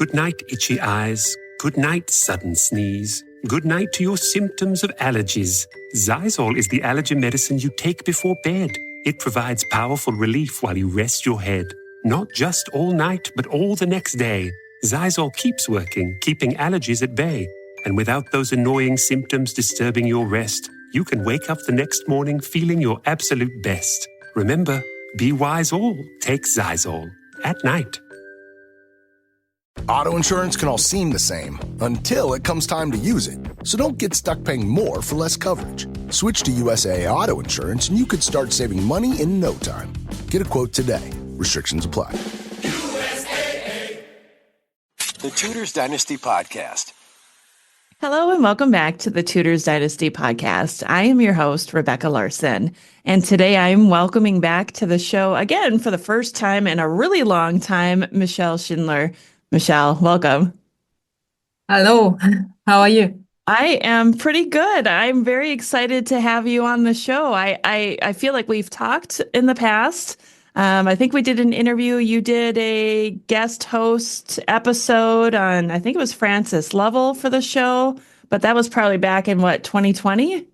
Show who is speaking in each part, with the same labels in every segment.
Speaker 1: Good night, itchy eyes. Good night, sudden sneeze. Good night to your symptoms of allergies. Xyzal is the allergy medicine you take before bed. It provides powerful relief while you rest your head. Not just all night, but all the next day. Xyzal keeps working, keeping allergies at bay. And without those annoying symptoms disturbing your rest, you can wake up the next morning feeling your absolute best. Remember, be wise all, take Xyzal. At night.
Speaker 2: Auto insurance can all seem the same until it comes time to use it. So don't get stuck paying more for less coverage. Switch to USAA Auto Insurance and you could start saving money in no time. Get a quote today. Restrictions apply.
Speaker 3: USAA. The Tudors Dynasty Podcast.
Speaker 4: Hello and welcome back to the Tudors Dynasty Podcast. I am your host, Rebecca Larson, and today I'm welcoming back to the show again for the first time in a really long time, Michele Schindler. Michele, welcome.
Speaker 5: Hello, how are you?
Speaker 4: I am pretty good. I'm very excited to have you on the show. I feel like we've talked in the past. I think we did an interview. You did a guest host episode on, I think it was Francis Lovell for the show, but that was probably back in what, 2020?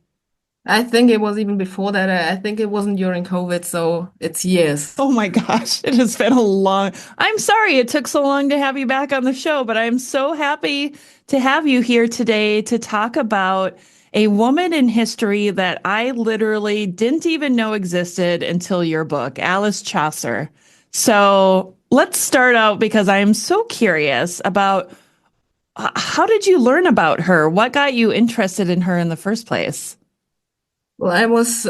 Speaker 5: I think it was even before that. I think it wasn't during COVID, so it's years.
Speaker 4: Oh my gosh, it has been I'm sorry it took so long to have you back on the show, but I'm so happy to have you here today to talk about a woman in history that I literally didn't even know existed until your book, Alice Chaucer. So let's start out because I am so curious about how did you learn about her? What got you interested in her in the first place?
Speaker 5: Well, I was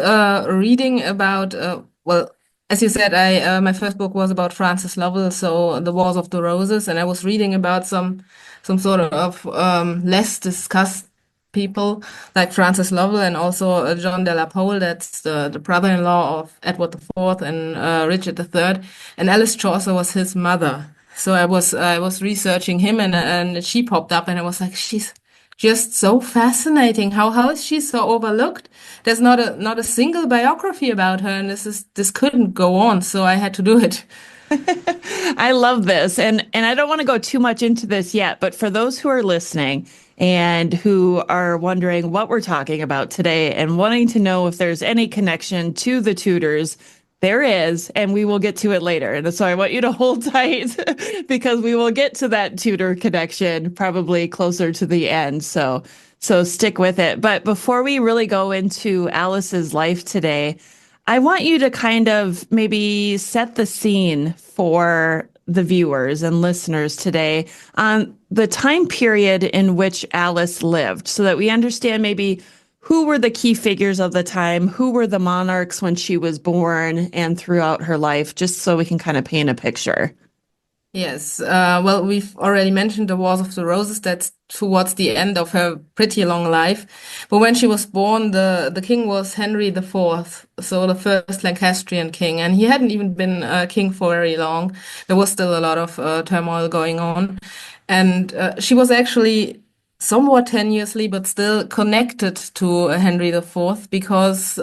Speaker 5: reading about, as you said, my first book was about Francis Lovell, so The Wars of the Roses, and I was reading about some sort of less discussed people like Francis Lovell and also John de la Pole, that's the brother-in-law of Edward IV and Richard III, and Alice Chaucer was his mother. So I was researching him and she popped up and I was like, she's just so fascinating. How is she so overlooked? There's not a single biography about her, and this couldn't go on, so I had to do it.
Speaker 4: I love this, and I don't want to go too much into this yet, but for those who are listening and who are wondering what we're talking about today and wanting to know if there's any connection to the Tudors, there is, and we will get to it later. And so I want you to hold tight because we will get to that Tudor connection probably closer to the end. So stick with it. But before we really go into Alice's life today, I want you to kind of maybe set the scene for the viewers and listeners today on the time period in which Alice lived so that we understand maybe who were the key figures of the time, who were the monarchs when she was born and throughout her life, just so we can kind of paint a picture.
Speaker 5: Yes, well, we've already mentioned the Wars of the Roses. That's towards the end of her pretty long life. But when she was born, the king was Henry IV, so the first Lancastrian king, and he hadn't even been king for very long. There was still a lot of turmoil going on. And she was actually somewhat tenuously, but still connected to Henry IV because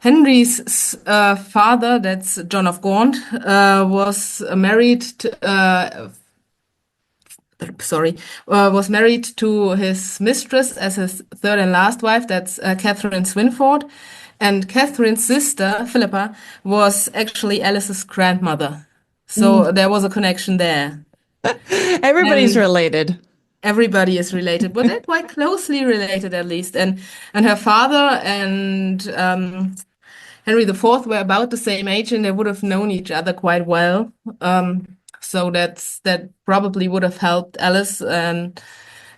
Speaker 5: Henry's father, that's John of Gaunt, was married to his mistress as his third and last wife, that's Catherine Swynford. And Catherine's sister, Philippa, was actually Alice's grandmother. So there was a connection there.
Speaker 4: Everybody's related.
Speaker 5: Everybody is related, but they're quite closely related at least. And her father and Henry IV were about the same age, and they would have known each other quite well. So that probably would have helped Alice in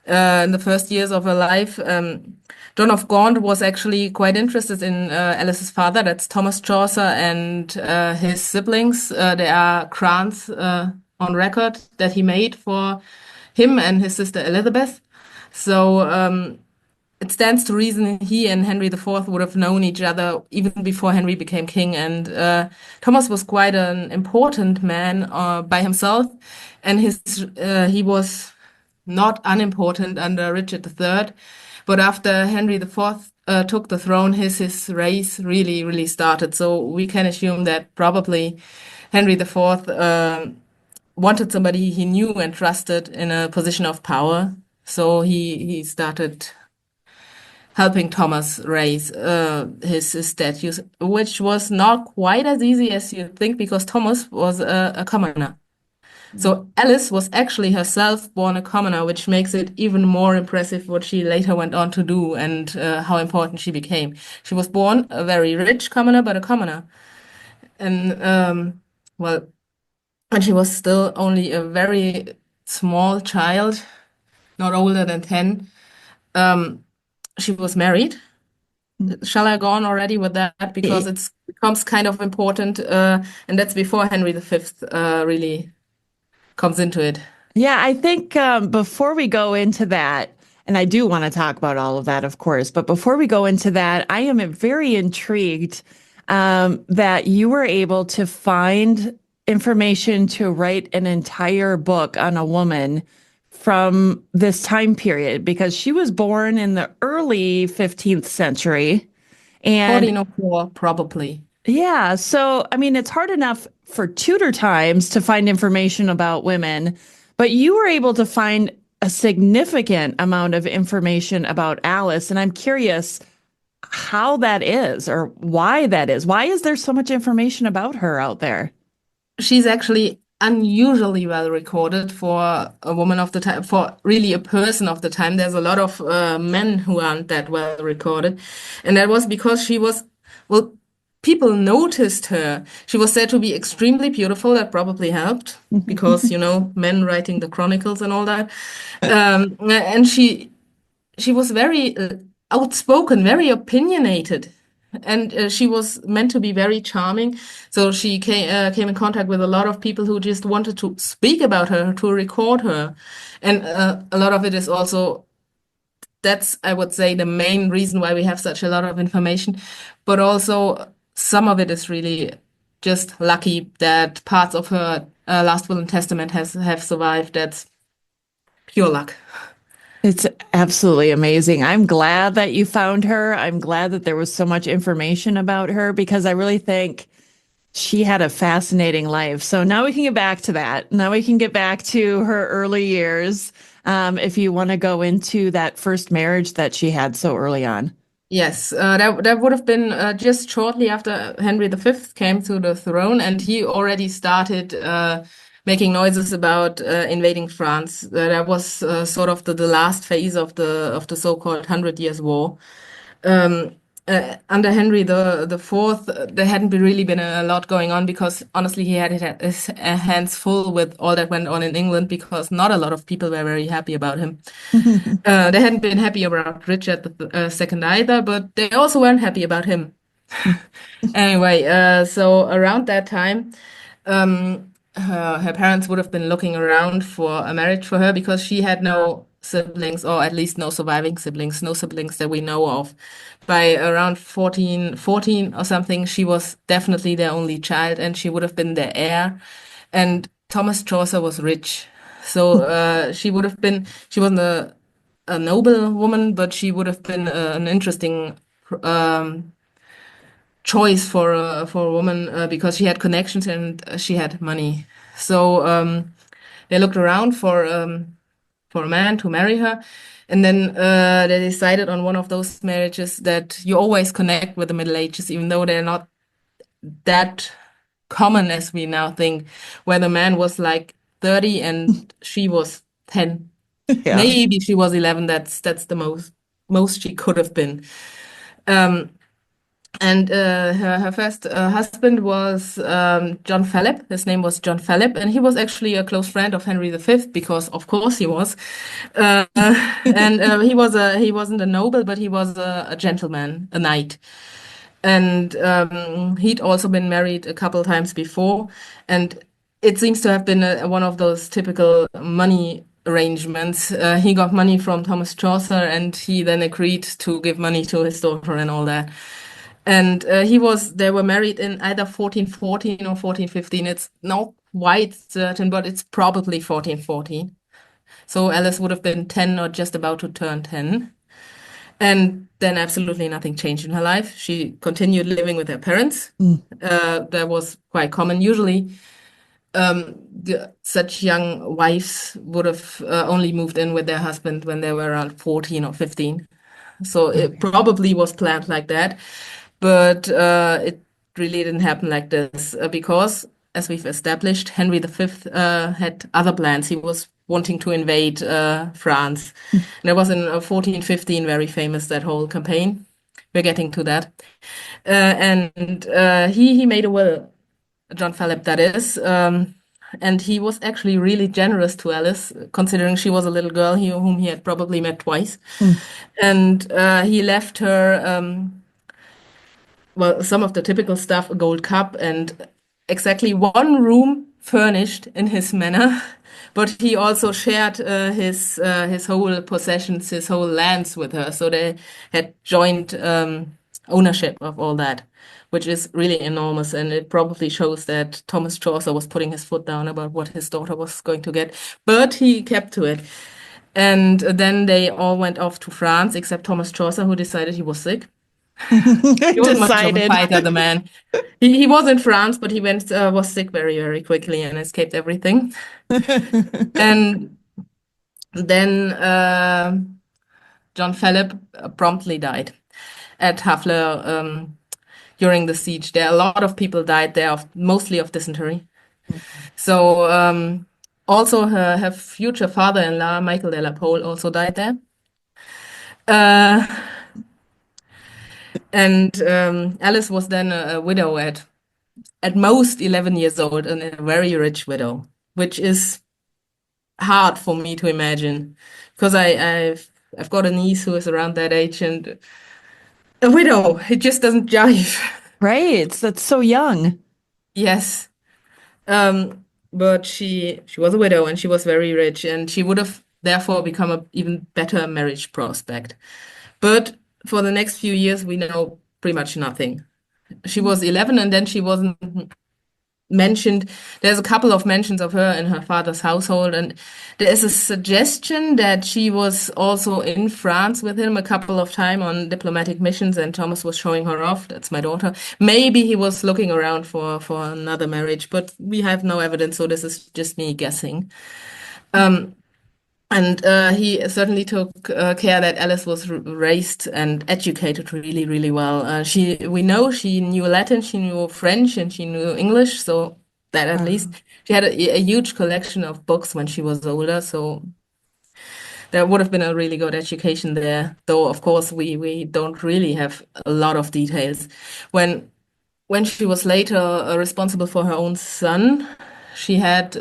Speaker 5: the first years of her life. John of Gaunt was actually quite interested in Alice's father, that's Thomas Chaucer, and his siblings. There are grants on record that he made for him and his sister Elizabeth. So it stands to reason he and Henry IV would have known each other even before Henry became king. And Thomas was quite an important man by himself, and he was not unimportant under Richard III. But after Henry IV took the throne, his race really started. So we can assume that probably Henry IV wanted somebody he knew and trusted in a position of power. So he started helping Thomas raise his statues, which was not quite as easy as you think because Thomas was a commoner. So Alice was actually herself born a commoner, which makes it even more impressive what she later went on to do and how important she became. She was born a very rich commoner, but a commoner. And well, and she was still only a very small child, not older than 10. She was married. Shall I go on already with that? Because it becomes kind of important, and that's before Henry V really comes into it.
Speaker 4: Yeah, I think before we go into that, and I do want to talk about all of that, of course, but before we go into that, I am very intrigued that you were able to find information to write an entire book on a woman from this time period because she was born in the early 15th century. And
Speaker 5: 1404, probably.
Speaker 4: yeah, so I mean, it's hard enough for Tudor times to find information about women, but you were able to find a significant amount of information about Alice. And I'm curious how that is or why that is. Why is there so much information about her out there?
Speaker 5: She's actually unusually well recorded for a woman of the time, for really a person of the time. There's a lot of men who aren't that well recorded. And that was because she was, well, people noticed her. She was said to be extremely beautiful. That probably helped because, men writing the chronicles and all that. And she was very outspoken, very opinionated, and she was meant to be very charming. So she came in contact with a lot of people who just wanted to speak about her, to record her, and a lot of it is also that's, I would say, the main reason why we have such a lot of information. But also some of it is really just lucky that parts of her last will and testament have survived. That's pure luck.
Speaker 4: It's absolutely amazing. I'm glad that you found her. I'm glad that there was so much information about her because I really think she had a fascinating life. So now we can get back to that. Now we can get back to her early years. If you want to go into that first marriage that she had so early on.
Speaker 5: Yes, that would have been just shortly after Henry V came to the throne, and he already started making noises about invading France. That was sort of the last phase of the so-called Hundred Years' War. Under Henry the Fourth, there hadn't really been a lot going on because honestly, he had his hands full with all that went on in England because not a lot of people were very happy about him. They hadn't been happy about Richard the Second either, but they also weren't happy about him. Anyway, so around that time, her parents would have been looking around for a marriage for her because she had no siblings, or at least no surviving siblings, no siblings that we know of. By around 14 or something, she was definitely their only child and she would have been their heir. And Thomas Chaucer was rich. So she wasn't a noble woman, but she would have been an interesting choice for a woman because she had connections and she had money. So they looked around for a man to marry her, and then they decided on one of those marriages that you always connect with the Middle Ages, even though they're not that common as we now think, where the man was like 30 and she was 10.
Speaker 4: Yeah.
Speaker 5: Maybe she was 11. That's the most she could have been. And her first husband was John Philip. His name was John Philip, and he was actually a close friend of Henry V because, of course, he was. And he wasn't a noble, but he was a gentleman, a knight. And he'd also been married a couple times before, and it seems to have been one of those typical money arrangements. He got money from Thomas Chaucer, and he then agreed to give money to his daughter and all that. And they were married in either 1414 or 1415. It's not quite certain, but it's probably 1414. So Alice would have been 10 or just about to turn 10. And then absolutely nothing changed in her life. She continued living with her parents. That was quite common. Usually, such young wives would have only moved in with their husband when they were around 14 or 15. So it
Speaker 4: Okay.
Speaker 5: probably was planned like that, but it really didn't happen like this because, as we've established, Henry V had other plans. He was wanting to invade France. And it was in 1415 very famous, that whole campaign. We're getting to that. And he made a will, John Philip, that is. And he was actually really generous to Alice, considering she was a little girl whom he had probably met twice.
Speaker 4: Mm.
Speaker 5: And he left her, well, some of the typical stuff, a gold cup and exactly one room furnished in his manor. But he also shared his whole possessions, his whole lands with her. So they had joint ownership of all that, which is really enormous. And it probably shows that Thomas Chaucer was putting his foot down about what his daughter was going to get. But he kept to it. And then they all went off to France, except Thomas Chaucer, who decided he was sick. He was much of a
Speaker 4: Decided.
Speaker 5: fighter, the man. He was in France, but he was sick very, very quickly and escaped everything. And then John Philip promptly died at Hafler during the siege. There, a lot of people died there, mostly of dysentery. So also her future father-in-law, Michael de la Pole, also died there. Uh, and Alice was then a widow at most 11 years old and a very rich widow, which is hard for me to imagine because I've got a niece who is around that age and a widow. It just doesn't jive.
Speaker 4: Right. That's so young.
Speaker 5: Yes. But she was a widow and she was very rich and she would have therefore become an even better marriage prospect. But for the next few years, we know pretty much nothing. She was 11 and then she wasn't mentioned. There's a couple of mentions of her in her father's household, and there is a suggestion that she was also in France with him a couple of times on diplomatic missions, and Thomas was showing her off. That's my daughter. Maybe he was looking around for another marriage, but we have no evidence, so this is just me guessing. And he certainly took care that Alice was raised and educated really, really well. We know she knew Latin, she knew French, and she knew English. So that at least
Speaker 4: Wow.
Speaker 5: she had a huge collection of books when she was older. So there would have been a really good education there. Though, of course, we don't really have a lot of details. When she was later responsible for her own son, she had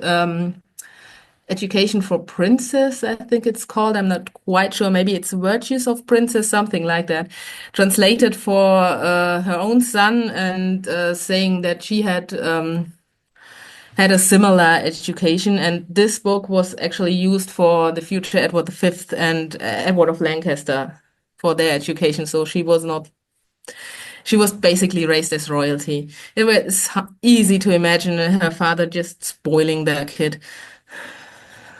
Speaker 5: Education for Princess, I think it's called. I'm not quite sure. Maybe it's Virtues of Princess, something like that. Translated for her own son and saying that she had a similar education. And this book was actually used for the future Edward V and Edward of Lancaster for their education. So she was basically raised as royalty. It was easy to imagine her father just spoiling their kid.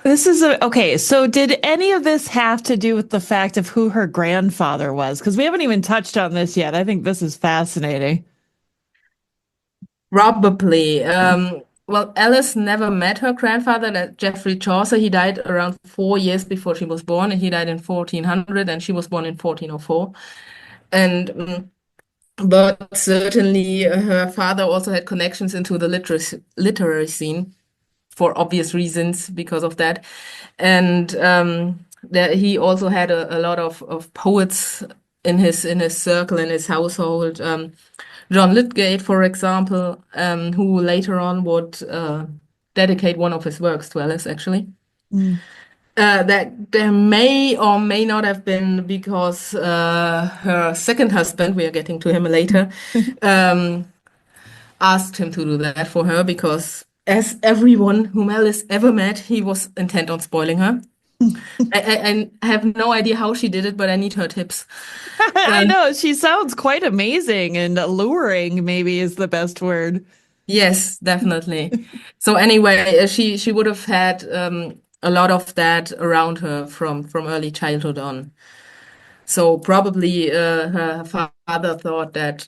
Speaker 4: Okay. So, did any of this have to do with the fact of who her grandfather was? Because we haven't even touched on this yet. I think this is fascinating.
Speaker 5: Probably. Well, Alice never met her grandfather, that Geoffrey Chaucer. He died around 4 years before she was born, and he died in 1400, and she was born in 1404. And but certainly her father also had connections into the literary scene for obvious reasons because of that. And he also had a lot of poets in his circle, in his household. John Lydgate, for example, who later on would dedicate one of his works to Alice, actually.
Speaker 4: Mm.
Speaker 5: That there may or may not have been because her second husband, we are getting to him later, asked him to do that for her because, as everyone whom Alice ever met, he was intent on spoiling her. I have no idea how she did it, but I need her tips.
Speaker 4: I
Speaker 5: Um,
Speaker 4: know she sounds quite amazing and alluring, maybe is the best word.
Speaker 5: yes, definitely. So anyway, she would have had a lot of that around her from early childhood on. So probably her father thought that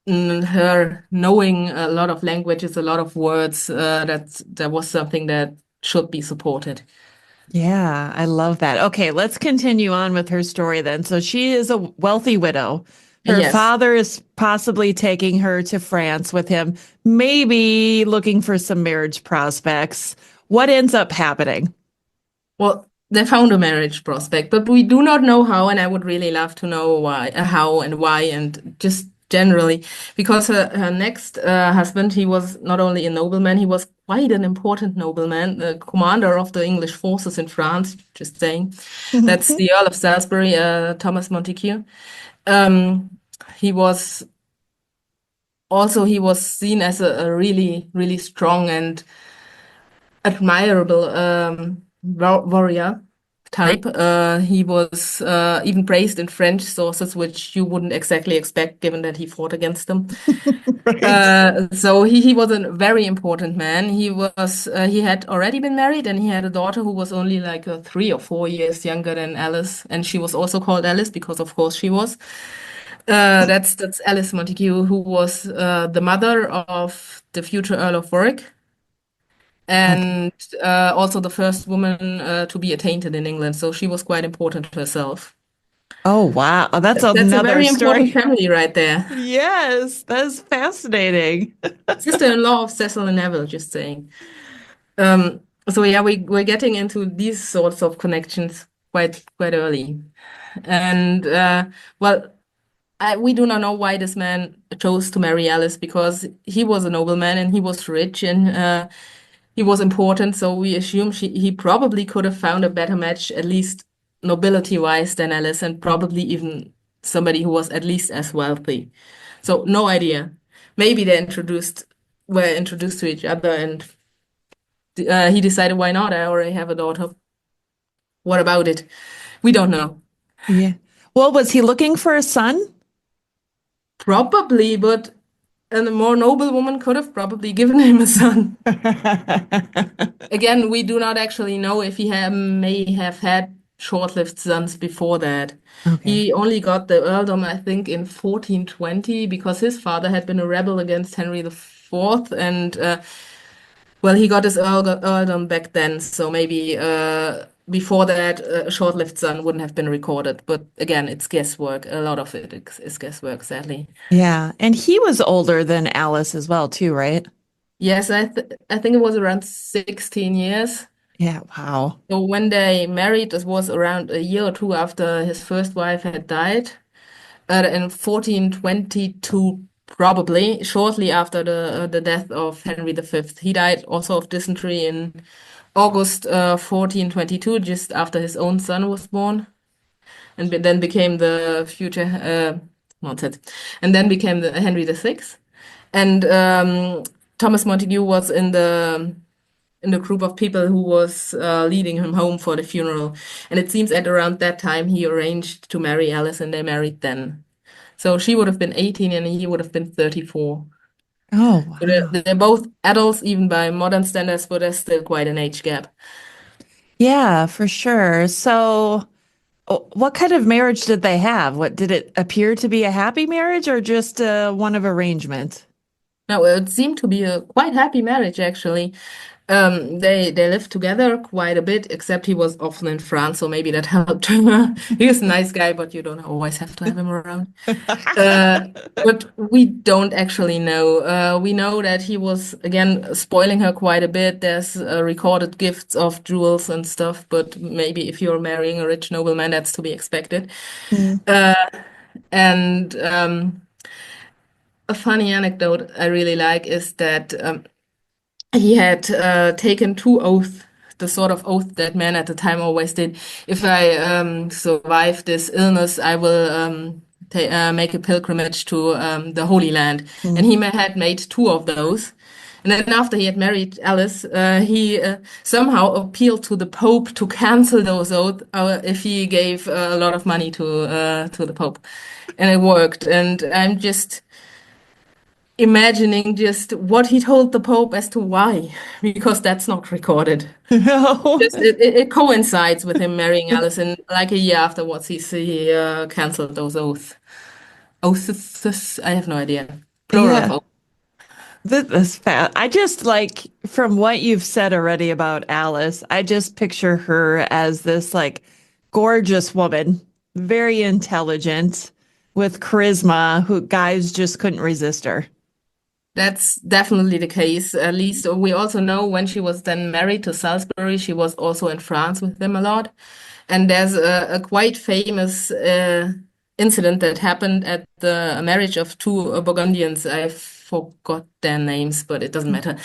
Speaker 5: her knowing a lot of languages, a lot of words, that was something that should be supported.
Speaker 4: Yeah, I love that. Okay, let's continue on with her story then. So she is a wealthy widow. Her
Speaker 5: Yes.
Speaker 4: father is possibly taking her to France with him, maybe looking for some marriage prospects. What ends up happening?
Speaker 5: Well, they found a marriage prospect, but we do not know how, and I would really love to know why, how and why, and just generally, because her next husband, he was not only a nobleman, he was quite an important nobleman, the commander of the English forces in France, just saying. That's the Earl of Salisbury, Thomas Montague. Um, he was he was seen as a really, really strong and admirable warrior type. He was even praised in French sources, which you wouldn't exactly expect given that he fought against them.
Speaker 4: Right.
Speaker 5: So he was a very important man. He had already been married and he had a daughter who was only like 3 or 4 years younger than Alice, and she was also called Alice because of course she was. That's Alice Montague, who was the mother of the future Earl of Warwick
Speaker 4: Okay.
Speaker 5: and also the first woman to be attainted in England. So she was quite important herself.
Speaker 4: Oh, wow. Oh, that's
Speaker 5: That's a
Speaker 4: another
Speaker 5: very important
Speaker 4: story.
Speaker 5: family right there.
Speaker 4: Yes, that's fascinating.
Speaker 5: Sister-in-law of Cecil and Neville, just saying. Um, so yeah, we're getting into these sorts of connections quite early. And well, we do not know why this man chose to marry Alice because he was a nobleman and he was rich and he was important. So we assume he probably could have found a better match, at least nobility-wise, than Alice, and probably even somebody who was at least as wealthy. So no idea. Maybe were introduced to each other, and he decided, why not? I already have a daughter. What about it? We don't know.
Speaker 4: Yeah. Well, was he looking for a son?
Speaker 5: Probably, but a more noble woman could have probably given him a son. Again, we do not actually know if may have had short-lived sons before that.
Speaker 4: Okay.
Speaker 5: He only got the earldom, I think, in 1420 because his father had been a rebel against Henry IV, and well, he got his earldom back then. So maybe before that, a short-lived son wouldn't have been recorded. But again, it's guesswork. A lot of it is guesswork, sadly.
Speaker 4: Yeah. And he was older than Alice as well, too, right?
Speaker 5: Yes, I think it was around 16 years.
Speaker 4: Yeah. Wow.
Speaker 5: So when they married, this was around a year or two after his first wife had died, in 1422, probably shortly after the death of Henry V. He died also of dysentery in August 1422, just after his own son was born, and then became the future not it, and then became the Henry VI. And Thomas Montague was in the group of people who was leading him home for the funeral. And it seems at around that time he arranged to marry Alice and they married then. So she would have been 18 and he would have been 34.
Speaker 4: Oh,
Speaker 5: So
Speaker 4: wow.
Speaker 5: they're both adults, even by modern standards, but there's still quite an age gap.
Speaker 4: Yeah, for sure. So, what kind of marriage did they have? What did it appear to be a happy marriage or just one of arrangement?
Speaker 5: Now, it seemed to be a quite happy marriage, actually. They lived together quite a bit, except he was often in France, so maybe that helped. He was a nice guy, but you don't always have to have him around. But we don't actually know. We know that he was, again, spoiling her quite a bit. There's recorded gifts of jewels and stuff, but maybe if you're marrying a rich nobleman, that's to be expected.
Speaker 4: Mm.
Speaker 5: Uh, and a funny anecdote I really like is that he had taken two oaths, the sort of oath that men at the time always did. If I survive this illness, I will make a pilgrimage to the Holy Land. And
Speaker 4: Mm.
Speaker 5: he had made two of those. And then after he had married Alice, he somehow appealed to the Pope to cancel those oaths if he gave a lot of money to the Pope. And it worked. And I'm just imagining just what he told the Pope as to why, because that's not recorded.
Speaker 4: No.
Speaker 5: Just it coincides with him marrying Alice, and like a year afterwards, he canceled those oaths. Oaths, I have no idea. plural
Speaker 4: Yeah.
Speaker 5: of.
Speaker 4: This fat. I just like from what you've said already about Alice, I just picture her as this like gorgeous woman, very intelligent, with charisma, who guys just couldn't resist her.
Speaker 5: That's definitely the case. At least we also know when she was then married to Salisbury, she was also in France with them a lot. And there's a quite famous incident that happened at the marriage of two Burgundians. I forgot their names, but it doesn't matter.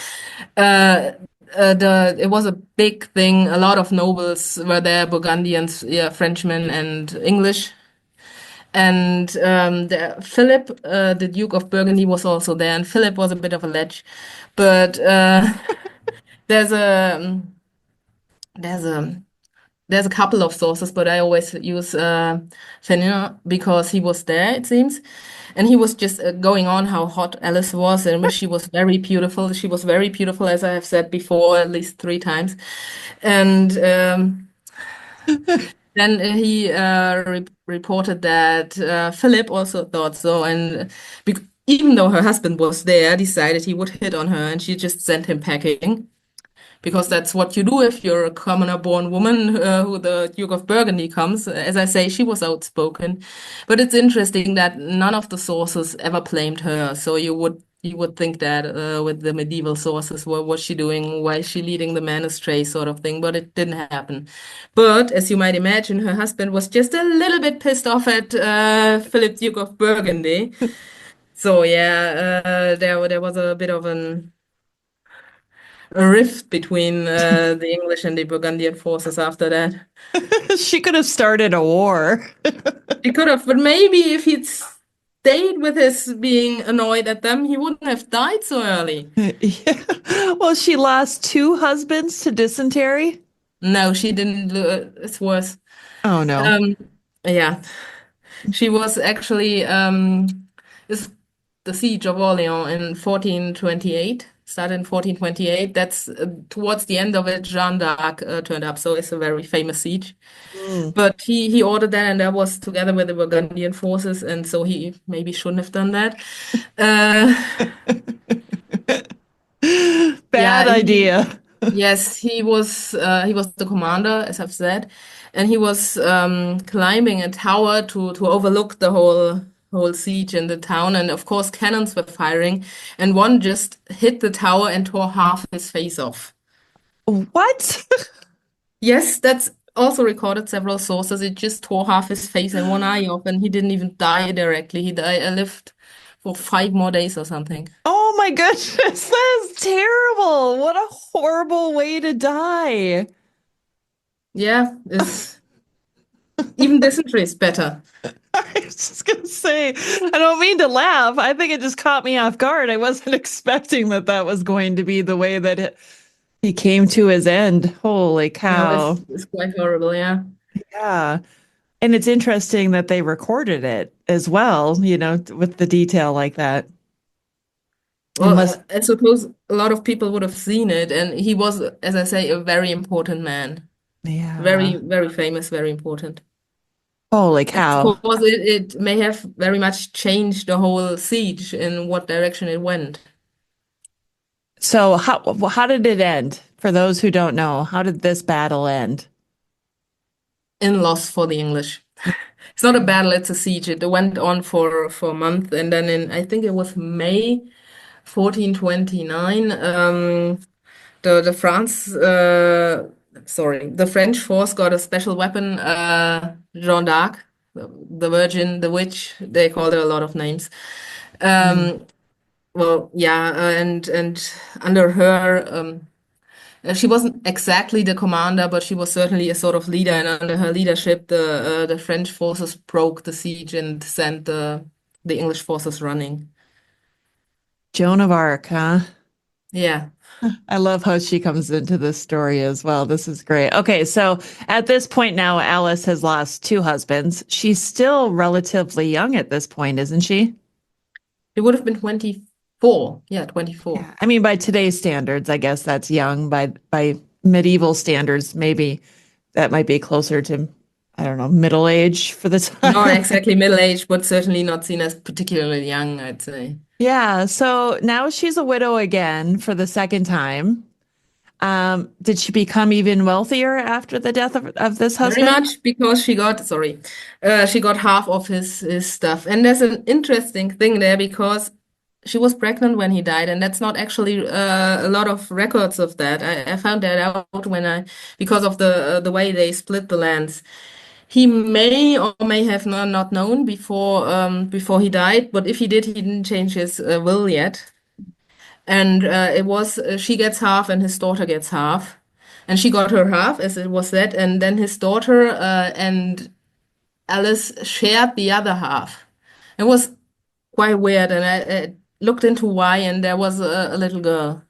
Speaker 5: Uh, it was a big thing. A lot of nobles were there, Burgundians, yeah, Frenchmen and English. And Philip, the Duke of Burgundy, was also there, and Philip was a bit of a ledge. But there's a there's a there's a couple of sources, but I always use Fenner because he was there, it seems, and he was just going on how hot Alice was, and she was very beautiful. She was very beautiful, as I have said before, at least 3 times, and. Then he reported that Philip also thought so, and even though her husband was there, decided he would hit on her, and she just sent him packing because that's what you do if you're a commoner born woman who the Duke of Burgundy comes. As I say, she was outspoken, but it's interesting that none of the sources ever blamed her. So you would think that with the medieval sources, what was she doing? Why is she leading the man astray, sort of thing? But it didn't happen. But as you might imagine, her husband was just a little bit pissed off at Philip, Duke of Burgundy. So yeah, there was a bit of a rift between the English and the Burgundian forces after that.
Speaker 4: She could have started a war.
Speaker 5: He could have, but maybe if he'd stayed with his being annoyed at them, he wouldn't have died so early.
Speaker 4: Yeah. Well, she lost two husbands to dysentery.
Speaker 5: No, she didn't. It's worse.
Speaker 4: Oh no.
Speaker 5: Um, yeah, she was actually it's the siege of Orleans in 1428. Started in 1428. That's towards the end of it. Jeanne d'Arc turned up, so it's a very famous siege.
Speaker 4: Mm.
Speaker 5: But he ordered that, and that was together with the Burgundian forces, and so he maybe shouldn't have done that. Uh,
Speaker 4: Bad
Speaker 5: yeah,
Speaker 4: idea.
Speaker 5: yes, he was the commander, as I've said, and he was climbing a tower to overlook the whole siege in the town, and of course cannons were firing, and one just hit the tower and tore half his face off.
Speaker 4: What?
Speaker 5: Yes, that's also recorded several sources. It just tore half his face and one eye off, and he didn't even die directly. He lived for 5 more days or something.
Speaker 4: Oh my goodness, that is terrible. What a horrible way to die.
Speaker 5: Yeah, it's even dysentery is better.
Speaker 4: I was just gonna say, I don't mean to laugh. I think it just caught me off guard. I wasn't expecting that that was going to be the way that he came to his end. Holy
Speaker 5: No,
Speaker 4: cow.
Speaker 5: it's quite horrible, yeah.
Speaker 4: Yeah. And it's interesting that they recorded it as well, with the detail like that. It
Speaker 5: Well,
Speaker 4: must,
Speaker 5: I suppose a lot of people would have seen it, and he was, as I say, a very important man. Very,
Speaker 4: yeah.
Speaker 5: very famous, very important.
Speaker 4: Holy
Speaker 5: And of
Speaker 4: cow.
Speaker 5: course, it may have very much changed the whole siege in what direction it went.
Speaker 4: So how did it end? For those who don't know, how did this battle end?
Speaker 5: In loss for the English. It's not a battle, it's a siege. It went on for a month, and then in I think it was May 1429, the France sorry, the French force got a special weapon, Jeanne d'Arc, the Virgin, the Witch, they called her a lot of names.
Speaker 4: Mm.
Speaker 5: Well, yeah, and under her she wasn't exactly the commander, but she was certainly a sort of leader, and under her leadership, the French forces broke the siege and sent the English forces running.
Speaker 4: Joan of Arc, huh?
Speaker 5: Yeah.
Speaker 4: I love how she comes into this story as well. This is great. Okay, so at this point now, Alice has lost two husbands. She's still relatively young at this point, isn't she?
Speaker 5: It would have been 24. Yeah, 24.
Speaker 4: Yeah. I mean, by today's standards, I guess that's young. By medieval standards, maybe that might be closer to, I don't know, middle age for the
Speaker 5: Not
Speaker 4: time.
Speaker 5: exactly middle age, but certainly not seen as particularly young, I'd say.
Speaker 4: Yeah, so now she's a widow again for the second time. Did she become even wealthier after the death of this
Speaker 5: Very
Speaker 4: husband?
Speaker 5: much because she got half of his stuff. And there's an interesting thing there because she was pregnant when he died, and that's not actually a lot of records of that. I found that out because of the way they split the lands. He may or may have not known before he died, but if he did, he didn't change his will yet. And it was she gets half and his daughter gets half. And she got her half, as it was said, and then his daughter and Alice shared the other half. It was quite weird, and I looked into why, and there was a little girl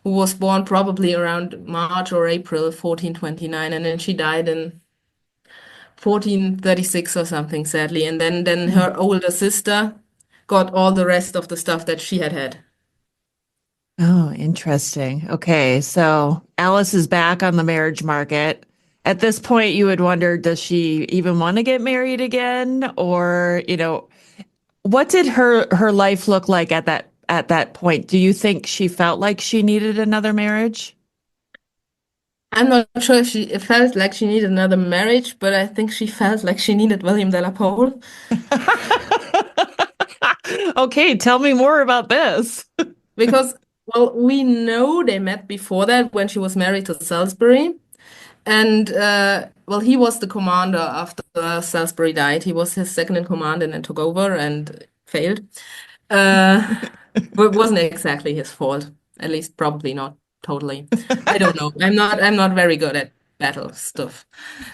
Speaker 5: who was born probably around March or April 1429, and then she died in 1436 or something, sadly. And then
Speaker 4: Hmm.
Speaker 5: her older sister got all the rest of the stuff that she had had.
Speaker 4: Oh, interesting. Okay, so Alice is back on the marriage market. At this point, you would wonder, does she even want to get married again? Or, what did her life look like at that point? Do you think she felt like she needed another marriage?
Speaker 5: I'm not sure if she felt like she needed another marriage, but I think she felt like she needed William de la Pole
Speaker 4: Okay, tell me more about this.
Speaker 5: because, well, we know they met before that when she was married to Salisbury. And well, he was the commander after Salisbury died. He was his second in command and then took over and failed. Uh, but it wasn't exactly his fault. At least probably not totally. I don't know. I'm not very good at battle stuff.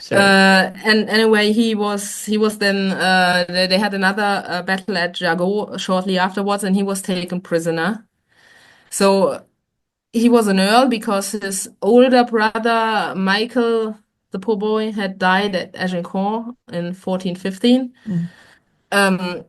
Speaker 4: Sure.
Speaker 5: And anyway, he was then they had another battle at Jago shortly afterwards, and he was taken prisoner. So he was an earl because his older brother Michael, the poor boy, had died at Agincourt in 1415.
Speaker 4: Mm.
Speaker 5: Um,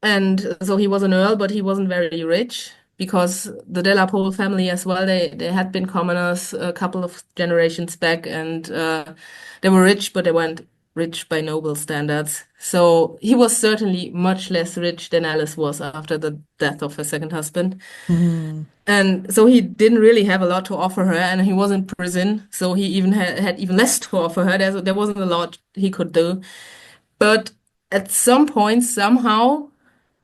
Speaker 5: and so he was an earl, but he wasn't very rich because the De La Pole family as well, they had been commoners a couple of generations back, and they were rich, but they weren't rich by noble standards. So he was certainly much less rich than Alice was after the death of her second husband.
Speaker 4: Mm.
Speaker 5: And so he didn't really have a lot to offer her, and he was in prison, so he even had even less to offer her. There wasn't a lot he could do. But at some point, somehow,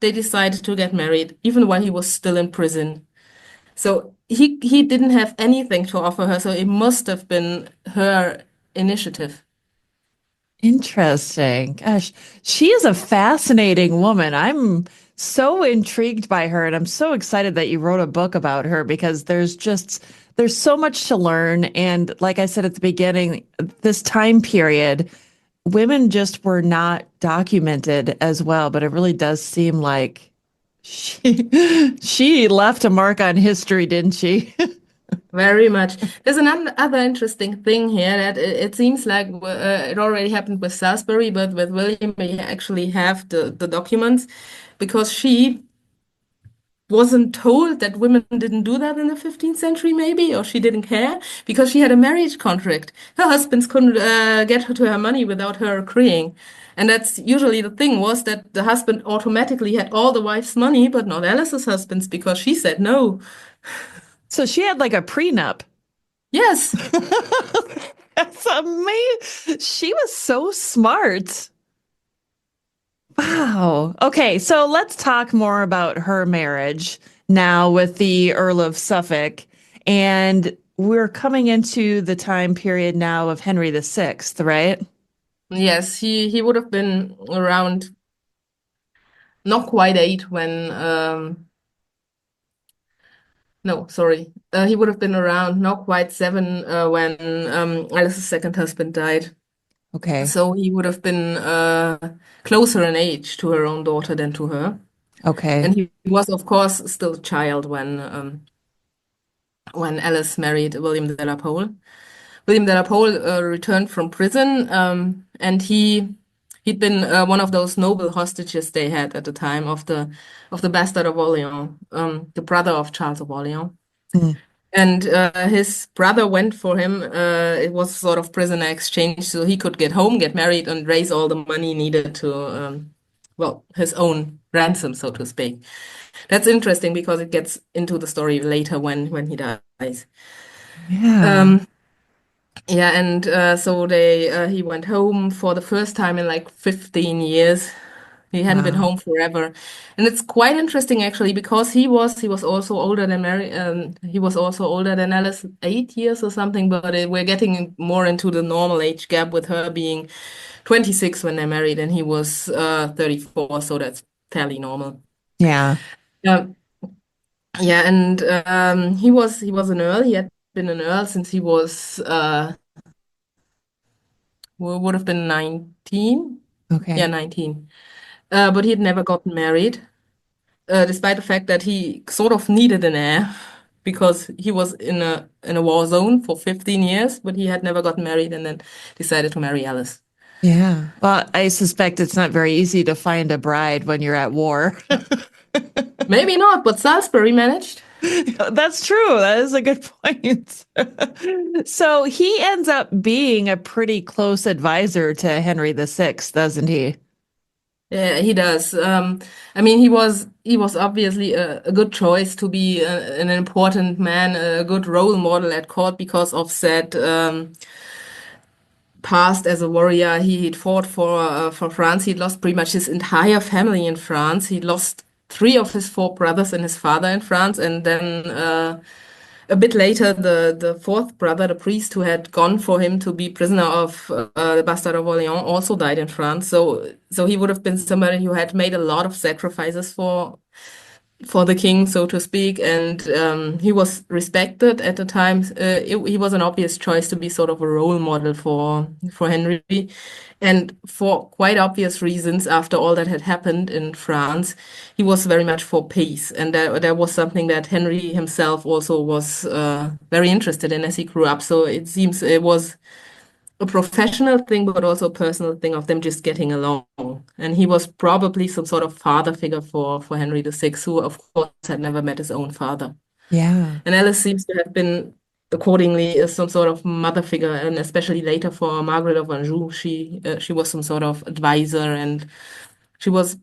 Speaker 5: they decided to get married, even while he was still in prison. So he didn't have anything to offer her, so it must have been her initiative.
Speaker 4: Interesting. Gosh, she is a fascinating woman. I'm so intrigued by her, and I'm so excited that you wrote a book about her because there's so much to learn. And like I said at the beginning, this time period, women just were not documented as well, but it really does seem like she she left a mark on history, didn't she?
Speaker 5: Very much. There's another other interesting thing here that it seems like it already happened with Salisbury, but with William, we actually have the documents because she wasn't told that women didn't do that in the 15th century, maybe, or she didn't care because she had a marriage contract. Her husbands couldn't get her to her money without her agreeing. And that's usually the thing was that the husband automatically had all the wife's money, but not Alice's husband's because she said no.
Speaker 4: So she had like a prenup.
Speaker 5: Yes.
Speaker 4: That's amazing. She was so smart. Wow. Okay, so let's talk more about her marriage now with the Earl of Suffolk. And we're coming into the time period now of Henry VI, right?
Speaker 5: Yes, he would have been around not quite eight when no, sorry. He would have been around not quite seven when Alice's second husband died.
Speaker 4: Okay.
Speaker 5: So he would have been closer in age to her own daughter than to her.
Speaker 4: Okay.
Speaker 5: And he was, of course, still a child when Alice married William de la Pole. William de la Pole returned from prison, and he'd been one of those noble hostages they had at the time of the bastard of Orleans, the brother of Charles of Orleans.
Speaker 4: Mm.
Speaker 5: And his brother went for him. It was sort of prisoner exchange, so he could get home, get married, and raise all the money needed well, his own ransom, so to speak. That's interesting because it gets into the story later when he dies.
Speaker 4: Yeah.
Speaker 5: Um, yeah, and so he went home for the first time in like 15 years. He hadn't been
Speaker 4: Wow.
Speaker 5: home forever. And it's quite interesting actually because he was also older than Mary he was also older than Alice, 8 years or something, but we're getting more into the normal age gap with her being 26 when they married and he was 34, so that's fairly normal.
Speaker 4: Yeah.
Speaker 5: Um, yeah, and he was an earl. He had been an earl since he was would have been 19. Yeah,
Speaker 4: Okay.
Speaker 5: 19. But he had never gotten married, despite the fact that he sort of needed an heir because he was in a war zone for 15 years, but he had never gotten married and then decided to marry Alice.
Speaker 4: Yeah. Well, I suspect it's not very easy to find a bride when you're at war.
Speaker 5: Maybe not, but Salisbury managed.
Speaker 4: That's true. That is a good point. So he ends up being a pretty close advisor to Henry VI, doesn't he?
Speaker 5: Yeah, he does. I mean, he was obviously a good choice to be an important man, a good role model at court because of said past as a warrior. He'd fought for France. He'd lost pretty much his entire family in France. He'd lost three of his four brothers and his father in France, and then a bit later, the fourth brother, the priest who had gone for him to be prisoner of the Bastard of Orléans, also died in France. So he would have been somebody who had made a lot of sacrifices for the king, so to speak, and he was respected at the time. He was an obvious choice to be sort of a role model for Henry, and for quite obvious reasons. After all that had happened in France, he was very much for peace, and that was something that Henry himself also was very interested in as he grew up. So it seems it was a professional thing, but also a personal thing of them just getting along. And he was probably some sort of father figure for Henry VI, who, of course, had never met his own father.
Speaker 4: Yeah.
Speaker 5: And Alice seems to have been, accordingly, some sort of mother figure, and especially later for Margaret of Anjou, she was some sort of advisor, and she was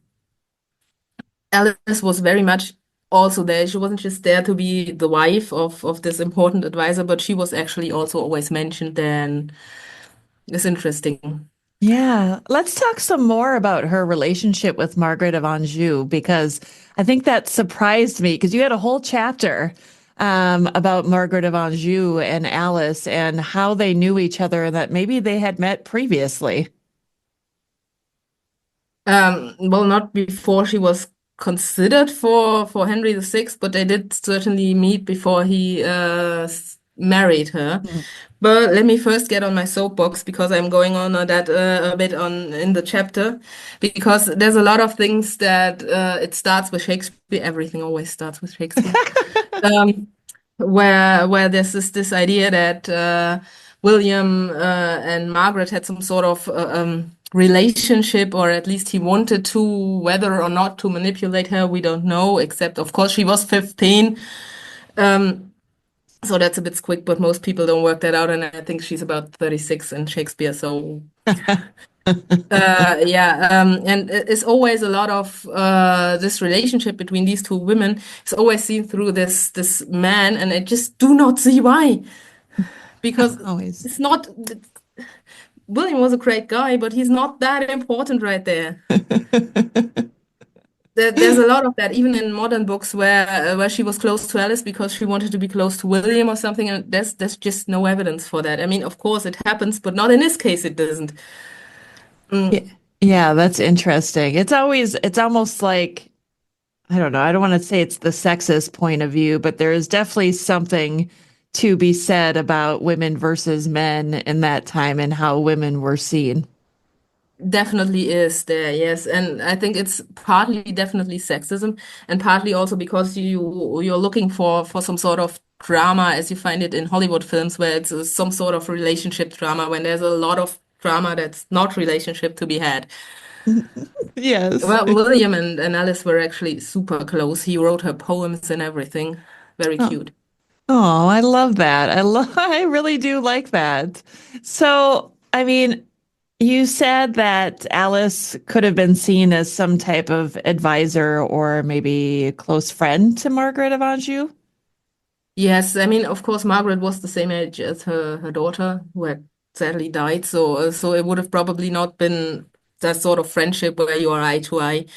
Speaker 5: Alice was very much also there. She wasn't just there to be the wife of this important advisor, but she was actually also always mentioned there, and it's interesting.
Speaker 4: Yeah. Let's talk some more about her relationship with Margaret of Anjou because I think that surprised me because you had a whole chapter about Margaret of Anjou and Alice and how they knew each other and that maybe they had met previously.
Speaker 5: Well, not before she was considered for Henry VI, but they did certainly meet before he married her.
Speaker 4: Mm.
Speaker 5: But let me first get on my soapbox because I'm going on that a bit on in the chapter because there's a lot of things that it starts with Shakespeare. Everything always starts with Shakespeare. Um, where there's this idea that William and Margaret had some sort of relationship, or at least he wanted to, whether or not to manipulate her, we don't know, except of course she was 15. Um, so that's a bit quick, but most people don't work that out, and I think she's about 36 in Shakespeare, so yeah, and it's always a lot of this relationship between these two women is always seen through this man, and I just do not see why. Because
Speaker 4: Always.
Speaker 5: it's not William was a great guy, but he's not that important right there. There's a lot of that, even in modern books, where she was close to Alice because she wanted to be close to William or something, and there's just no evidence for that. I mean, of course it happens, but not in this case. It doesn't.
Speaker 4: Yeah.
Speaker 5: Mm,
Speaker 4: Yeah, that's interesting. It's almost like, I don't know, I don't want to say it's the sexist point of view, but there is definitely something to be said about women versus men in that time and how women were seen.
Speaker 5: definitely is there, yes, and I think it's partly definitely sexism, and partly also because you're looking for some sort of drama as you find it in Hollywood films, where it's some sort of relationship drama when there's a lot of drama that's not relationship to be had.
Speaker 4: Yes.
Speaker 5: Well, William and Alice were actually super close. He wrote her poems and everything. Very
Speaker 4: Oh,
Speaker 5: cute.
Speaker 4: oh, I love that. I really do like that. So, I mean, You said that Alice could have been seen as some type of advisor or maybe a close friend to Margaret of Anjou.
Speaker 5: Yes, I mean, of course, Margaret was the same age as her daughter, who had sadly died. So it would have probably not been that sort of friendship where you are eye to eye.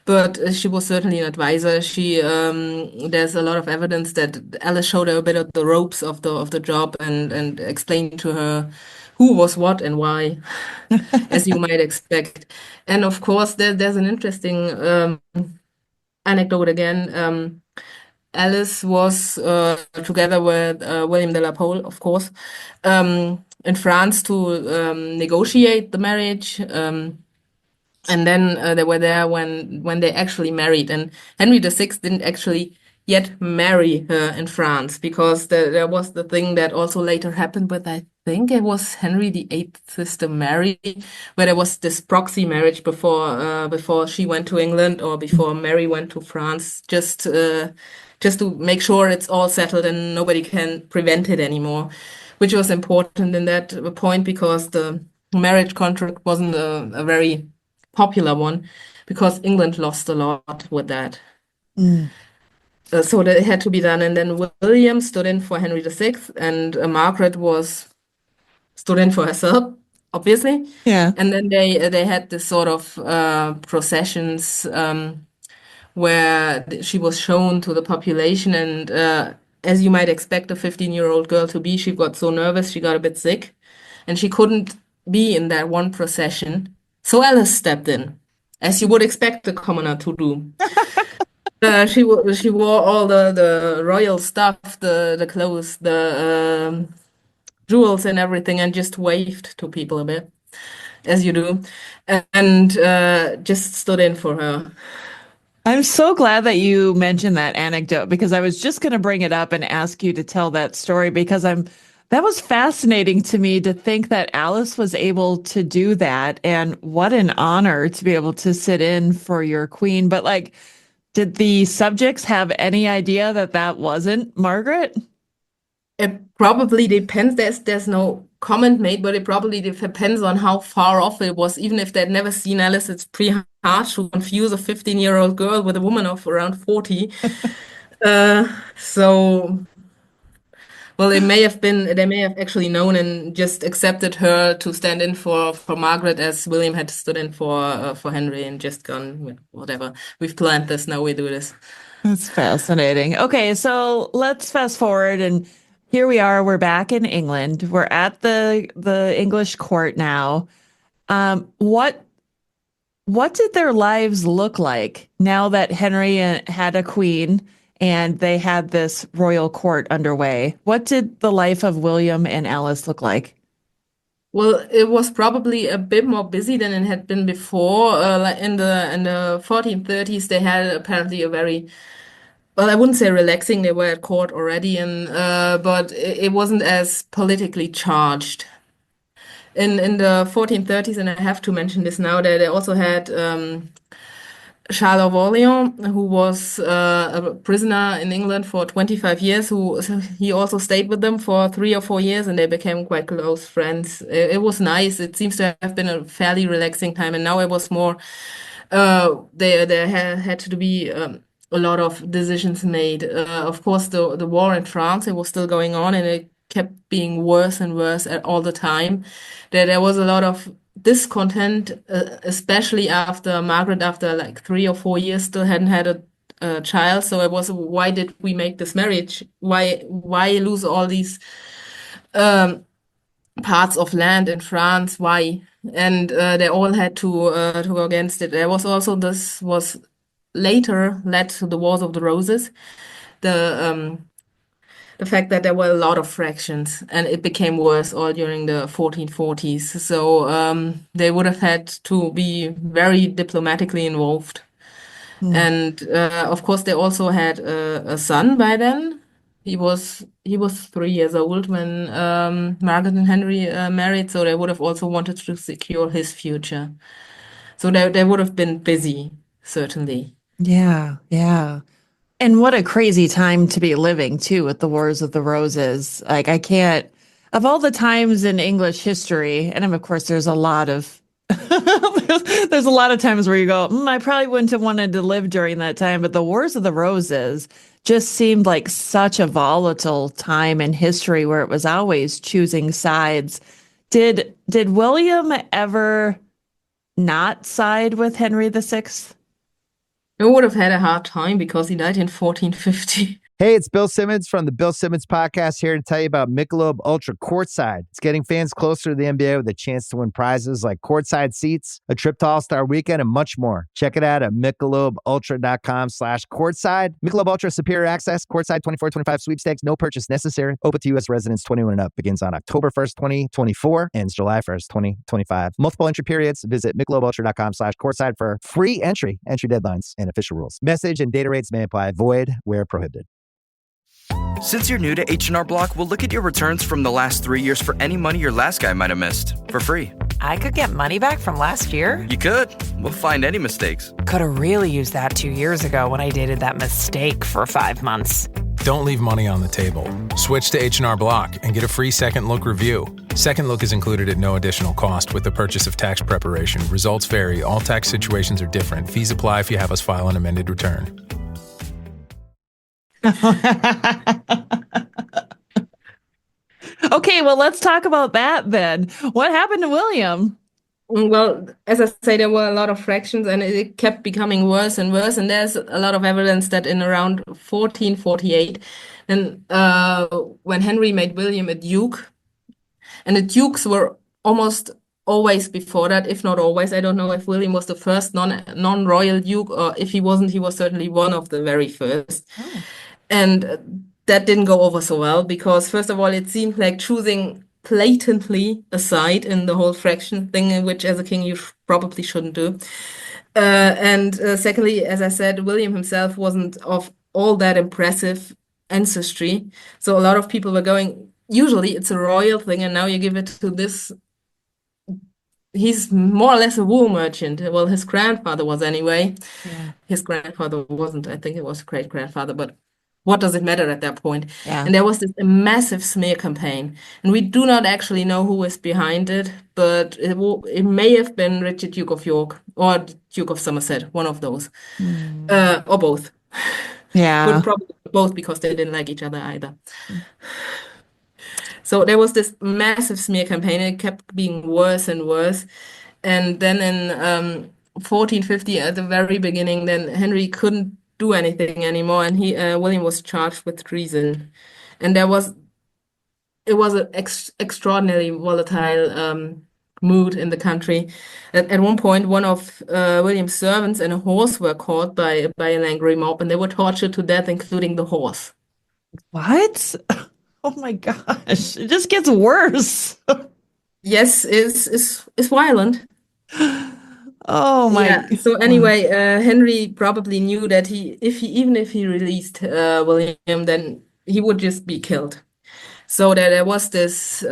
Speaker 5: But she was certainly an advisor. There's a lot of evidence that Alice showed her a bit of the ropes of the job and explained to her who was what and why, as you might expect. And of course, there's an interesting anecdote again. Alice was together with William de la Pole, of course, in France to negotiate the marriage. And then they were there when they actually married. And Henry VI didn't actually yet marry her in France because there was the thing that also later happened with, I think it was Henry VIII's sister Mary, where there was this proxy marriage before she went to England or before Mary went to France, just to make sure it's all settled and nobody can prevent it anymore, which was important in that point because the marriage contract wasn't a very popular one because England lost a lot with that.
Speaker 4: Mm.
Speaker 5: So that it had to be done. And then William stood in for Henry VI, and Margaret was stood in for herself, obviously.
Speaker 4: Yeah.
Speaker 5: And then they had this sort of processions where she was shown to the population. And as you might expect a 15-year-old girl to be, she got so nervous, she got a bit sick, and she couldn't be in that one procession. So Alice stepped in, as you would expect the commoner to do. She wore all the royal stuff, the clothes, the jewels and everything, and just waved to people a bit, as you do, and just stood in for her.
Speaker 4: I'm so glad that you mentioned that anecdote because I was just going to bring it up and ask you to tell that story because that was fascinating to me to think that Alice was able to do that and what an honor to be able to sit in for your queen. But like, did the subjects have any idea that that wasn't Margaret?
Speaker 5: It probably depends. There's no comment made, but it probably depends on how far off it was. Even if they'd never seen Alice, it's pretty hard to confuse a 15-year-old girl with a woman of around 40. So, well, they may have actually known and just accepted her to stand in for Margaret as William had stood in for Henry and just gone, "Well, whatever. We've planned this, now we do this."
Speaker 4: That's fascinating. Okay, so let's fast forward and here we are. We're back in England. We're at the English court now. What did their lives look like now that Henry had a queen and they had this royal court underway? What did the life of William and Alice look like?
Speaker 5: Well, it was probably a bit more busy than it had been before. Like in the 1430s, they had apparently a very, well, I wouldn't say relaxing. They were at court already, and but it wasn't as politically charged. In the 1430s, and I have to mention this now, that they also had Charles of Orleans, who was a prisoner in England for 25 years, who so he also stayed with them for 3 or 4 years, and they became quite close friends. It was nice. It seems to have been a fairly relaxing time, and now it was more. There had to be a lot of decisions made. Of course, the war in France, it was still going on, and it kept being worse and worse all the time. There was a lot of discontent, especially after Margaret, after like 3 or 4 years, still hadn't had a child. So it was, why did we make this marriage? Why lose all these um, parts of land in France? Why? And they all had to go against it. There was also this was later led to the Wars of the Roses. The fact that there were a lot of fractions and it became worse all during the 1440s. So they would have had to be very diplomatically involved.
Speaker 4: Hmm.
Speaker 5: And of course, they also had a son by then. He was 3 years old when Margaret and Henry married, so they would have also wanted to secure his future. So they would have been busy, certainly.
Speaker 4: Yeah, yeah. And what a crazy time to be living too with the Wars of the Roses. Like I can't of all the times in English history, and of course, there's a lot of there's a lot of times where you go, I probably wouldn't have wanted to live during that time, but the Wars of the Roses just seemed like such a volatile time in history where it was always choosing sides. Did William ever not side with Henry VI?
Speaker 5: He would have had a hard time because he died in 1450.
Speaker 6: Hey, it's Bill Simmons from the Bill Simmons Podcast here to tell you about Michelob Ultra Courtside. It's getting fans closer to the NBA with a chance to win prizes like courtside seats, a trip to All-Star Weekend, and much more. Check it out at MichelobUltra.com/courtside. Michelob Ultra Superior Access, Courtside 24-25 sweepstakes, no purchase necessary. Open to U.S. residents 21 and up. Begins on October 1st, 2024, ends July 1st, 2025. Multiple entry periods. Visit MichelobUltra.com/courtside for free entry deadlines, and official rules. Message and data rates may apply. Void where prohibited.
Speaker 7: Since you're new to H&R Block, we'll look at your returns from the last 3 years for any money your last guy might have missed for free.
Speaker 8: I could get money back from last year?
Speaker 7: You could. We'll find any mistakes.
Speaker 8: Could have really used that 2 years ago when I dated that mistake for 5 months.
Speaker 9: Don't leave money on the table. Switch to H&R Block and get a free second look review. Second look is included at no additional cost with the purchase of tax preparation. Results vary. All tax situations are different. Fees apply if you have us file an amended return.
Speaker 4: Okay, well, let's talk about that then. What happened to William?
Speaker 5: Well, as I say, there were a lot of fractions and it kept becoming worse and worse. And there's a lot of evidence that in around 1448, and when Henry made William a duke, and the dukes were almost always before that, if not always. I don't know if William was the first non-royal duke, or if he wasn't, he was certainly one of the very first.
Speaker 4: Oh.
Speaker 5: And that didn't go over so well because, first of all, it seemed like choosing blatantly a side in the whole fraction thing, which as a king you probably shouldn't do. And secondly, as I said, William himself wasn't of all that impressive ancestry. So a lot of people were going, usually it's a royal thing, and now you give it to this. He's more or less a wool merchant. Well, his grandfather was anyway.
Speaker 4: Yeah.
Speaker 5: His grandfather wasn't. I think it was great-grandfather, but what does it matter at that point?
Speaker 4: Yeah.
Speaker 5: And there was this massive smear campaign, and we do not actually know who is behind it, but it may have been Richard, Duke of York, or Duke of Somerset, one of those, or both.
Speaker 4: Yeah.
Speaker 5: But probably both because they didn't like each other either. So there was this massive smear campaign, and it kept being worse and worse. And then in 1450, at the very beginning, then Henry couldn't do anything anymore, and William was charged with treason. And it was an extraordinarily volatile mood in the country. At one point, one of William's servants and a horse were caught by an angry mob, and they were tortured to death, including the horse.
Speaker 4: What? Oh my gosh. It just gets worse.
Speaker 5: Yes, it's violent.
Speaker 4: Oh my.
Speaker 5: Yeah. So anyway, Henry probably knew that even if he released William, then he would just be killed. So that there was this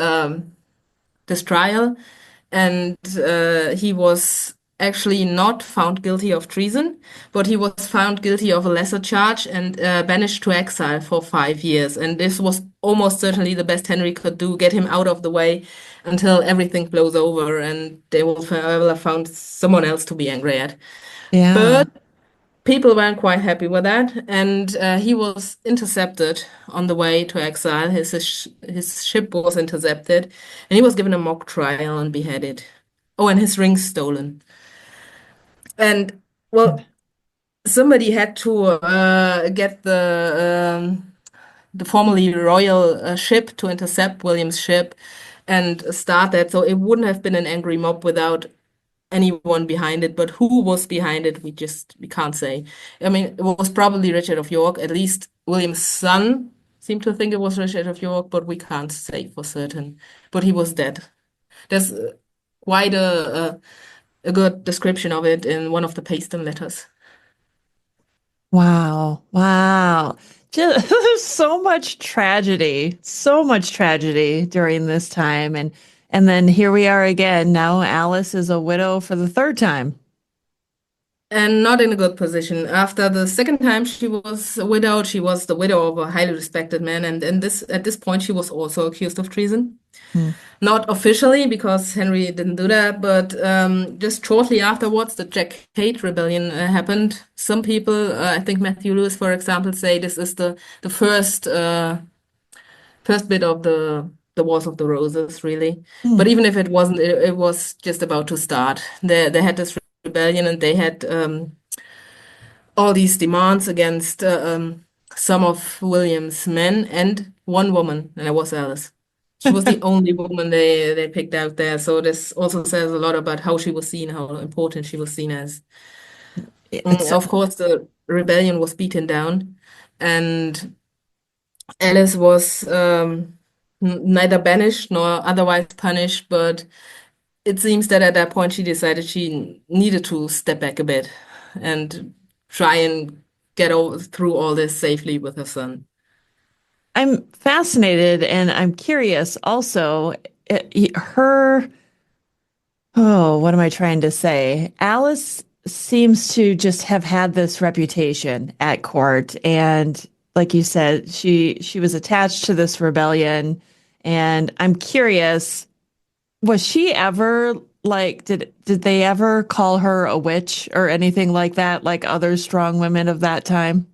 Speaker 5: trial, and he was actually not found guilty of treason, but he was found guilty of a lesser charge and banished to exile for 5 years. And this was almost certainly the best Henry could do, get him out of the way until everything blows over and they will forever found someone else to be angry at.
Speaker 4: Yeah.
Speaker 5: But people weren't quite happy with that, and he was intercepted on the way to exile. His ship was intercepted, and he was given a mock trial and beheaded. Oh, and his ring stolen. And well, somebody had to get the formerly royal ship to intercept William's ship and start that. So it wouldn't have been an angry mob without anyone behind it. But who was behind it, we can't say. I mean, it was probably Richard of York. At least William's son seemed to think it was Richard of York, but we can't say for certain. But he was dead. There's quite a good description of it in one of the Paston letters.
Speaker 4: Wow. Wow. Just so much tragedy during this time. And then here we are again. Now Alice is a widow for the third time.
Speaker 5: and not in a good position. After the second time she was widowed, she was the widow of a highly respected man, and this at this point she was also accused of treason.
Speaker 4: Hmm.
Speaker 5: Not officially, because Henry didn't do that, but just shortly afterwards, the Jack Cade rebellion happened. Some people, I think Matthew Lewis, for example, say this is the first bit of the Wars of the Roses, really.
Speaker 4: Hmm.
Speaker 5: But even if it wasn't, it was just about to start. They had this rebellion, and they had all these demands against some of William's men and one woman, and that was Alice. She was the only woman they picked out there. So this also says a lot about how she was seen, how important she was seen as.
Speaker 4: It's
Speaker 5: Of course, the rebellion was beaten down, and Alice was neither banished nor otherwise punished, but it seems that at that point she decided she needed to step back a bit and try and get through all this safely with her son.
Speaker 4: I'm fascinated and I'm curious also. Her, oh, what am I trying to say? Alice seems to just have had this reputation at court, and like you said, she was attached to this rebellion, and I'm curious, was she ever like did they ever call her a witch or anything like that, like other strong women of that time?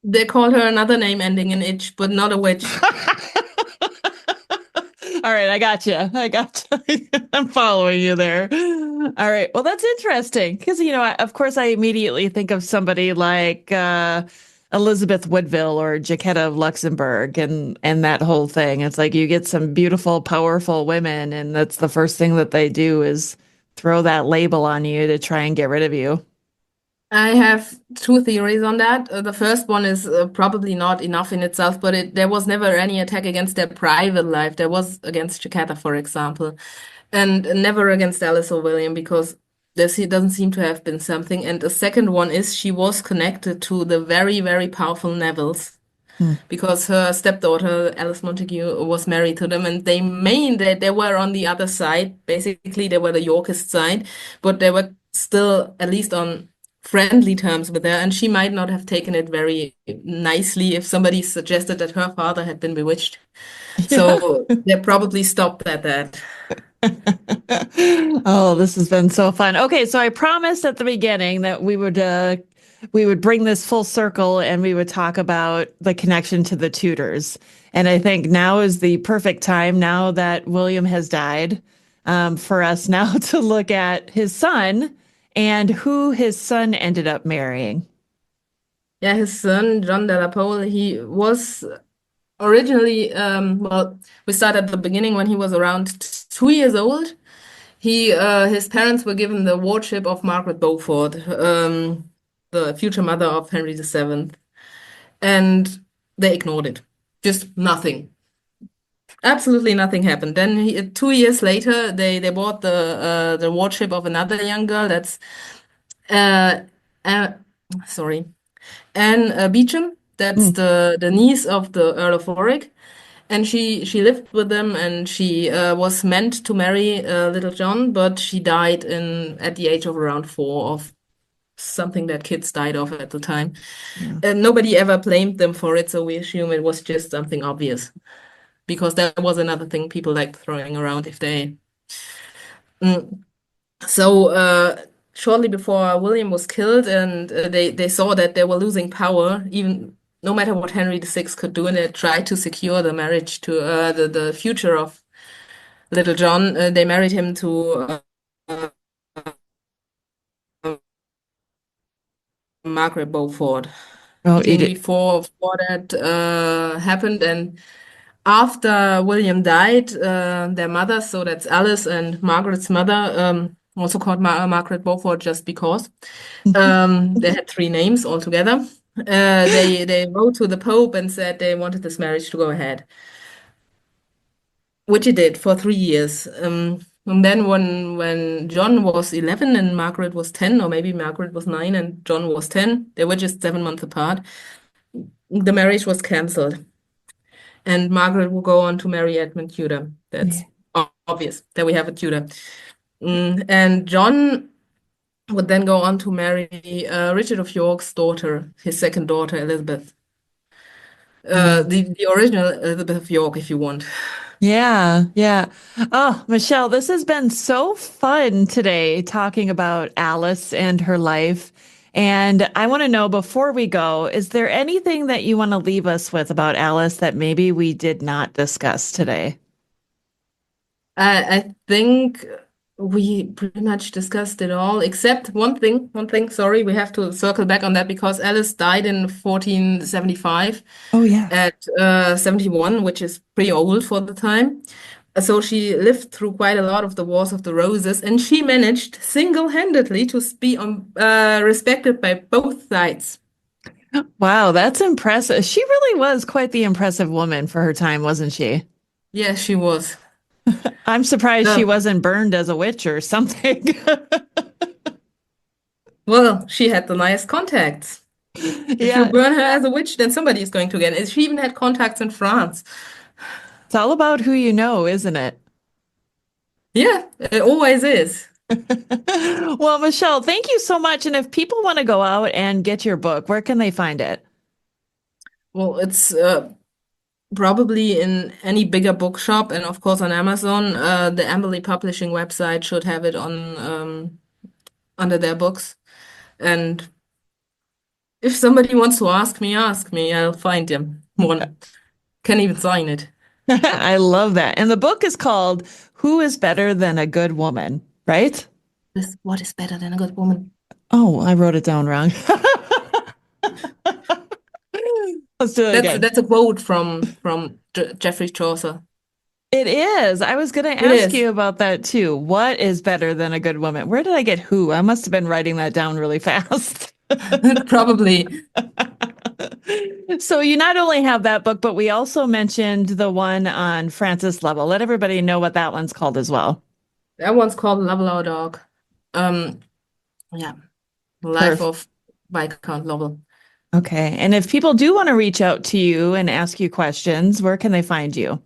Speaker 5: They call her another name ending in itch, but not a witch.
Speaker 4: All right, I got you. I got you. I'm following you there. All right. Well, that's interesting because, of course, I immediately think of somebody like Elizabeth Woodville or Jacquetta of Luxembourg and that whole thing. It's like you get some beautiful, powerful women, and that's the first thing that they do is throw that label on you to try and get rid of you.
Speaker 5: I have two theories on that. The first one is probably not enough in itself, but there was never any attack against their private life. There was against Jacquetta, for example, and never against Alice or William because doesn't seem to have been something. And the second one is she was connected to the very, very powerful Nevilles
Speaker 4: Hmm.
Speaker 5: because her stepdaughter Alice Montague was married to them, and they were on the other side. Basically, they were the Yorkist side, but they were still at least on friendly terms with her, and she might not have taken it very nicely if somebody suggested that her father had been bewitched.
Speaker 4: Yeah.
Speaker 5: So they probably stopped at that.
Speaker 4: Oh, this has been so fun. Okay, so I promised at the beginning that we would bring this full circle and we would talk about the connection to the Tudors. And I think now is the perfect time, now that William has died, for us now to look at his son and who his son ended up marrying.
Speaker 5: Yeah, his son, John de la Pole, he was originally, well, we start at the beginning when he was around 2 years old. His parents were given the wardship of Margaret Beaufort, the future mother of Henry VII, and they ignored it. Just nothing. Absolutely nothing happened. Then 2 years later, they bought the wardship of another young girl. That's uh, uh sorry, Anne Beecham. That's
Speaker 4: Mm,
Speaker 5: the niece of the Earl of Warwick, and she lived with them, and she was meant to marry little John, but she died in at the age of around 4 of something that kids died of at the time.
Speaker 4: yeah.
Speaker 5: And nobody ever blamed them for it, so we assume it was just something obvious because that was another thing people liked throwing around if they. Mm. So shortly before William was killed, and they saw that they were losing power, even no matter what Henry VI could do, and they tried to secure the marriage to the future of little John. They married him to Margaret Beaufort.
Speaker 4: Oh, you
Speaker 5: Thing
Speaker 4: did.
Speaker 5: before that happened, and after William died, their mother, so that's Alice and Margaret's mother, also called Margaret Beaufort just because. They had three names altogether. They wrote to the Pope and said they wanted this marriage to go ahead, which it did for 3 years. And then when John was 11 and Margaret was 10, or maybe Margaret was 9 and John was 10, they were just 7 months apart. The marriage was cancelled, and Margaret will go on to marry Edmund Tudor. That's
Speaker 4: Yeah.
Speaker 5: obvious that we have a Tudor. And John would then go on to marry Richard of York's daughter, his second daughter, Elizabeth.
Speaker 4: Yeah.
Speaker 5: The original Elizabeth of York, if you want.
Speaker 4: Yeah, yeah. Oh, Michelle, this has been so fun today talking about Alice and her life. And I want to know before we go, is there anything that you want to leave us with about Alice that maybe we did not discuss today?
Speaker 5: I think we pretty much discussed it all, except one thing. One thing, sorry, we have to circle back on that because Alice died in 1475
Speaker 4: Oh, yeah.
Speaker 5: at 71, which is pretty old for the time. So she lived through quite a lot of the Wars of the Roses, and she managed single-handedly to be respected by both sides.
Speaker 4: Wow, that's impressive. She really was quite the impressive woman for her time, wasn't she?
Speaker 5: Yeah, she was.
Speaker 4: I'm surprised she
Speaker 5: So,
Speaker 4: wasn't burned as a witch or something.
Speaker 5: well, she had the nice contacts. If you
Speaker 4: Yeah,
Speaker 5: burn her as a witch, then somebody is going to get it. She even had contacts in France.
Speaker 4: it's all about who you know, isn't it?
Speaker 5: Yeah, it always is.
Speaker 4: Well, Michelle, thank you so much. And if people want to go out and get your book, where can they find it?
Speaker 5: Well, it's probably in any bigger bookshop and of course on Amazon. The Amberley Publishing website should have it on under their books. And if somebody wants to ask me, I'll find him one. Can even sign it.
Speaker 4: I love that. And the book is called Who is Better Than a Good Woman, right?
Speaker 5: What is better than a good woman?
Speaker 4: Oh, I wrote it down wrong. Let's do it again.
Speaker 5: That's a quote from Geoffrey Chaucer.
Speaker 4: It is. I was going to
Speaker 5: It
Speaker 4: ask
Speaker 5: is.
Speaker 4: you about that too. What is better than a good woman? Where did I get who? I must have been writing that down really fast.
Speaker 5: Probably.
Speaker 4: So you not only have that book, but we also mentioned the one on Francis Lovell. Let everybody know what that one's called as well.
Speaker 5: That one's called Love Our Dog. Um, yeah, Life
Speaker 4: Perfect.
Speaker 5: of Viscount Lovell.
Speaker 4: Okay. And if people do want to reach out to you and ask you questions, where can they find you?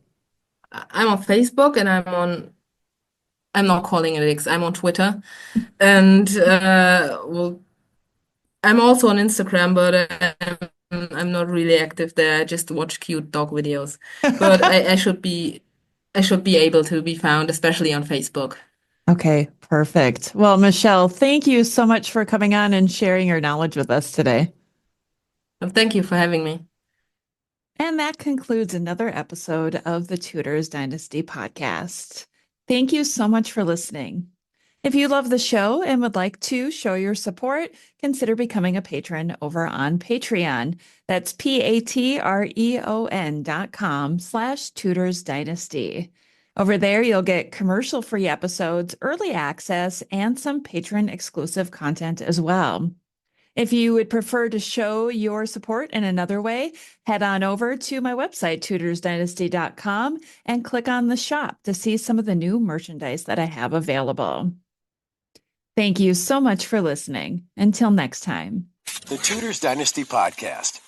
Speaker 5: I'm on Facebook and I'm not calling it X, I'm on Twitter. And well, I'm also on Instagram, but I'm not really active there. I just watch cute dog videos. But I should be able to be found, especially on Facebook.
Speaker 4: Okay, perfect. Well, Michelle, thank you so much for coming on and sharing your knowledge with us today.
Speaker 5: And thank you for having me.
Speaker 4: And that concludes another episode of the Tudors Dynasty podcast. Thank you so much for listening. If you love the show and would like to show your support, consider becoming a patron over on Patreon. That's patreon.com/Tudors Dynasty. Over there, you'll get commercial-free episodes, early access, and some patron exclusive content as well. If you would prefer to show your support in another way, head on over to my website, tutorsdynasty.com, and click on the shop to see some of the new merchandise that I have available. Thank you so much for listening. Until next time.
Speaker 3: The Tudors Dynasty Podcast.